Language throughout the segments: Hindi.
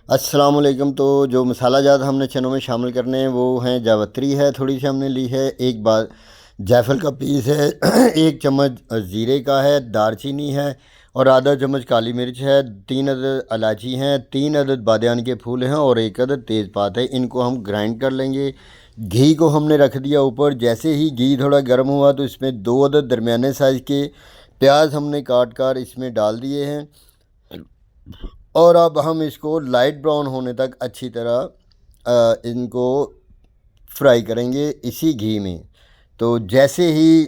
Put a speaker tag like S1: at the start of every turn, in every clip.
S1: अस्सलाम वालेकुम। तो जो मसाला जात हमने चनों में शामिल करने हैं वो हैं जावित्री है, थोड़ी सी हमने ली है, एक बार जायफल का पीस है, एक चम्मच ज़ीरे का है, दारचीनी है और आधा चम्मच काली मिर्च है, 3 अदद इलायची हैं, 3 अदद बादियान के फूल हैं और 1 अदद तेज़पात है। इनको हम ग्राइंड कर लेंगे। घी को हमने रख दिया ऊपर। जैसे ही घी थोड़ा गर्म हुआ तो इसमें 2 अदद दरमियाने साइज़ के प्याज हमने काट कर इसमें डाल दिए हैं और अब हम इसको लाइट ब्राउन होने तक अच्छी तरह इनको फ्राई करेंगे इसी घी में। तो जैसे ही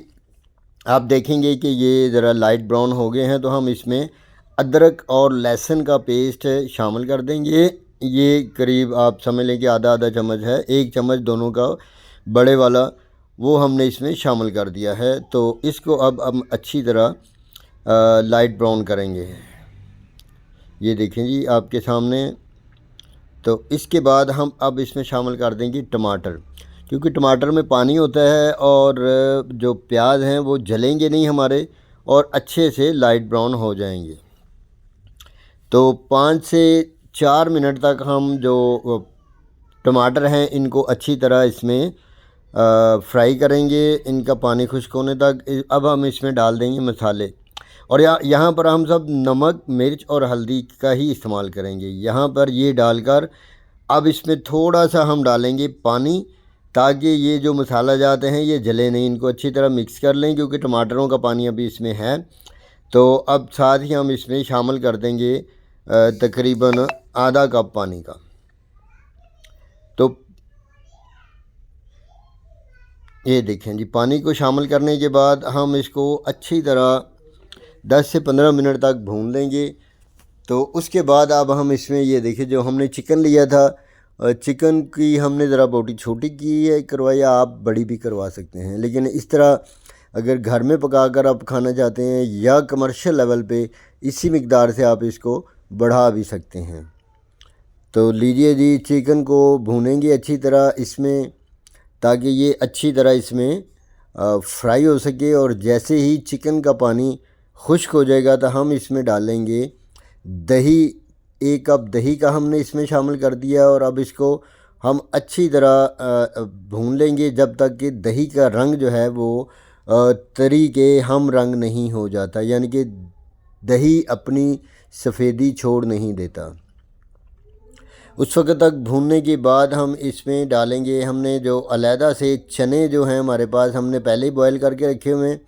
S1: आप देखेंगे कि ये ज़रा लाइट ब्राउन हो गए हैं तो हम इसमें अदरक और लहसुन का पेस्ट शामिल कर देंगे। ये करीब आप समझ लें कि आधा आधा चम्मच है, 1 चम्मच दोनों का बड़े वाला वो हमने इसमें शामिल कर दिया है। तो इसको अब हम अच्छी तरह लाइट ब्राउन करेंगे। ये देखें जी आपके सामने। तो इसके बाद हम अब इसमें शामिल कर देंगे टमाटर, क्योंकि टमाटर में पानी होता है और जो प्याज हैं वो जलेंगे नहीं हमारे और अच्छे से लाइट ब्राउन हो जाएंगे। तो 5 से 4 मिनट तक हम जो टमाटर हैं इनको अच्छी तरह इसमें फ्राई करेंगे, इनका पानी खुश्क होने तक। अब हम इसमें डाल देंगे मसाले और यहाँ पर हम सब नमक, मिर्च और हल्दी का ही इस्तेमाल करेंगे। यहाँ पर ये डालकर अब इसमें थोड़ा सा हम डालेंगे पानी, ताकि ये जो मसाला जाते हैं ये जले नहीं। इनको अच्छी तरह मिक्स कर लें क्योंकि टमाटरों का पानी अभी इसमें है। तो अब साथ ही हम इसमें शामिल कर देंगे तकरीबन आधा कप पानी का। तो ये देखें जी, पानी को शामिल करने के बाद हम इसको अच्छी तरह 10 से 15 मिनट तक भून लेंगे। तो उसके बाद अब हम इसमें ये देखिए जो हमने चिकन लिया था, चिकन की हमने ज़रा बोटी छोटी की है करवाई, आप बड़ी भी करवा सकते हैं। लेकिन इस तरह अगर घर में पका कर आप खाना चाहते हैं या कमर्शियल लेवल पे इसी मिकदार से आप इसको बढ़ा भी सकते हैं। तो लीजिए जी, चिकन को भूनेंगे अच्छी तरह इसमें, ताकि ये अच्छी तरह इसमें फ्राई हो सके। और जैसे ही चिकन का पानी खुश्क हो जाएगा तो हम इसमें डालेंगे दही। 1 कप दही का हमने इसमें शामिल कर दिया और अब इसको हम अच्छी तरह भून लेंगे जब तक कि दही का रंग जो है वो तरी के हम रंग नहीं हो जाता, यानी कि दही अपनी सफ़ेदी छोड़ नहीं देता। उस वक्त तक भूनने के बाद हम इसमें डालेंगे, हमने जो अलहदा से चने जो हैं हमारे पास हमने पहले ही बॉयल करके रखे हुए हैं।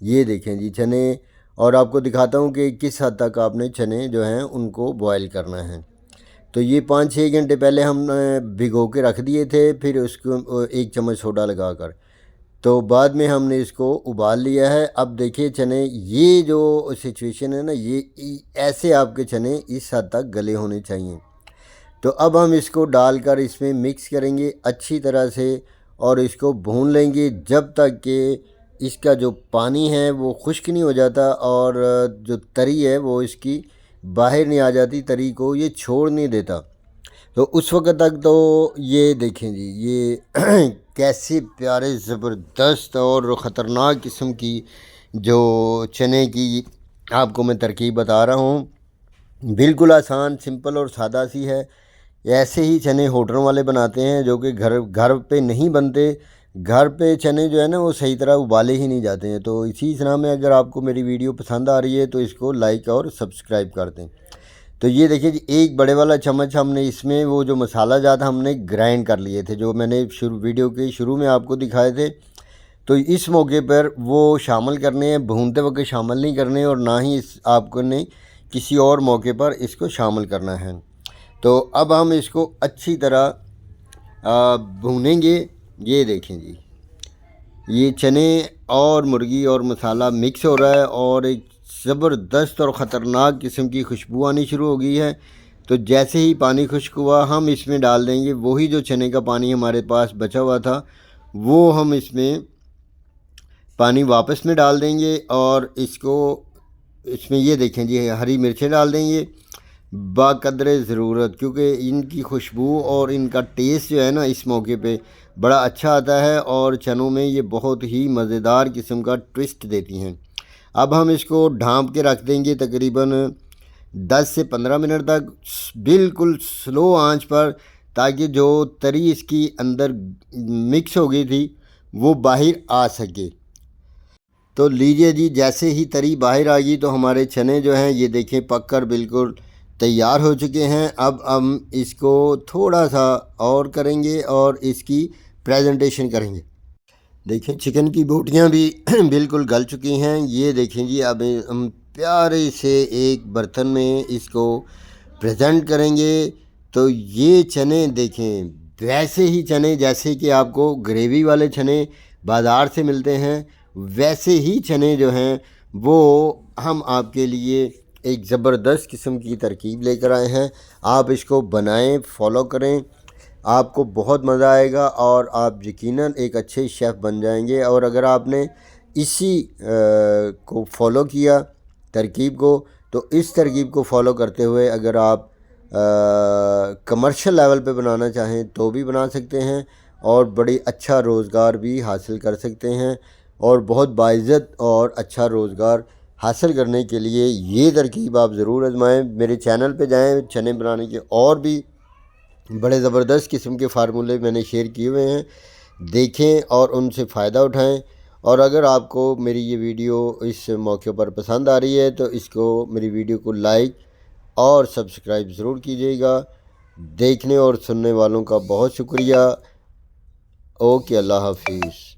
S1: ये देखें जी चने, और आपको दिखाता हूँ कि किस हद तक आपने चने जो हैं उनको बॉयल करना है। तो ये 5-6 घंटे पहले हम भिगो के रख दिए थे, फिर उसको 1 चम्मच सोडा लगा कर तो बाद में हमने इसको उबाल लिया है। अब देखिए चने, ये जो सिचुएशन है ना, ये ऐसे आपके चने इस हद तक गले होने चाहिए। तो अब हम इसको डालकर इसमें मिक्स करेंगे अच्छी तरह से और इसको भून लेंगे जब तक कि इसका जो पानी है वो खुश्क नहीं हो जाता और जो तरी है वो इसकी बाहर नहीं आ जाती, तरी को ये छोड़ नहीं देता। तो उस वक्त तक तो ये देखें जी, ये कैसे प्यारे ज़बरदस्त और ख़तरनाक किस्म की जो चने की आपको मैं तरकीब बता रहा हूँ, बिल्कुल आसान, सिंपल और सादा सी है। ऐसे ही चने होटल वाले बनाते हैं जो कि घर घर पे नहीं बनते। घर पे चने जो है ना वो सही तरह उबाले ही नहीं जाते हैं। तो इसी तरह में अगर आपको मेरी वीडियो पसंद आ रही है तो इसको लाइक और सब्सक्राइब कर दें। तो ये देखिए जी, एक बड़े वाला चम्मच हमने इसमें वो जो मसाला जात हमने ग्राइंड कर लिए थे, जो मैंने वीडियो के शुरू में आपको दिखाए थे। तो इस मौके पर वो शामिल करने हैं, भूनते वक्त शामिल नहीं करने और ना ही इस आपको ने किसी और मौके पर इसको शामिल करना है। तो अब हम इसको अच्छी तरह भूनेंगे। ये देखें जी, ये चने और मुर्गी और मसाला मिक्स हो रहा है और एक ज़बरदस्त और ख़तरनाक किस्म की खुशबू आनी शुरू हो गई है। तो जैसे ही पानी खुश्क हुआ हम इसमें डाल देंगे वही जो चने का पानी हमारे पास बचा हुआ था, वो हम इसमें पानी वापस में डाल देंगे और इसको इसमें ये देखें जी हरी मिर्चें डाल देंगे बाक़दरे ज़रूरत, क्योंकि इनकी खुशबू और इनका टेस्ट जो है ना इस मौके पे बड़ा अच्छा आता है और चनों में ये बहुत ही मज़ेदार किस्म का ट्विस्ट देती हैं। अब हम इसको ढाँप के रख देंगे तकरीबन 10 से 15 मिनट तक बिल्कुल स्लो आंच पर, ताकि जो तरी इसकी अंदर मिक्स हो गई थी वो बाहर आ सके। तो लीजिए जी, जैसे ही तरी बाहर आ गई तो हमारे चने जो हैं ये देखें पककर बिल्कुल तैयार हो चुके हैं। अब हम इसको थोड़ा सा और करेंगे और इसकी प्रेजेंटेशन करेंगे। देखें चिकन की बोटियां भी बिल्कुल गल चुकी हैं। ये देखें जी, अब हम प्यारे से एक बर्तन में इसको प्रेजेंट करेंगे। तो ये चने देखें, वैसे ही चने जैसे कि आपको ग्रेवी वाले चने बाज़ार से मिलते हैं, वैसे ही चने जो हैं वो हम आपके लिए एक ज़बरदस्त किस्म की तरकीब लेकर आए हैं। आप इसको बनाएं, फॉलो करें, आपको बहुत मज़ा आएगा और आप यकीनन एक अच्छे शेफ़ बन जाएंगे। और अगर आपने इसी को फॉलो किया तरकीब को, तो इस तरकीब को फॉलो करते हुए अगर आप कमर्शियल लेवल पे बनाना चाहें तो भी बना सकते हैं और बड़ी अच्छा रोज़गार भी हासिल कर सकते हैं। और बहुत बाइज़्ज़त और अच्छा रोज़गार हासिल करने के लिए ये तरकीब आप ज़रूर आजमाएं। मेरे चैनल पे जाएं, चने बनाने के और भी बड़े ज़बरदस्त किस्म के फार्मूले मैंने शेयर किए हुए हैं, देखें और उनसे फ़ायदा उठाएं। और अगर आपको मेरी ये वीडियो इस मौके पर पसंद आ रही है तो इसको, मेरी वीडियो को लाइक और सब्सक्राइब ज़रूर कीजिएगा। देखने और सुनने वालों का बहुत शुक्रिया। ओके, अल्लाह हाफिज़।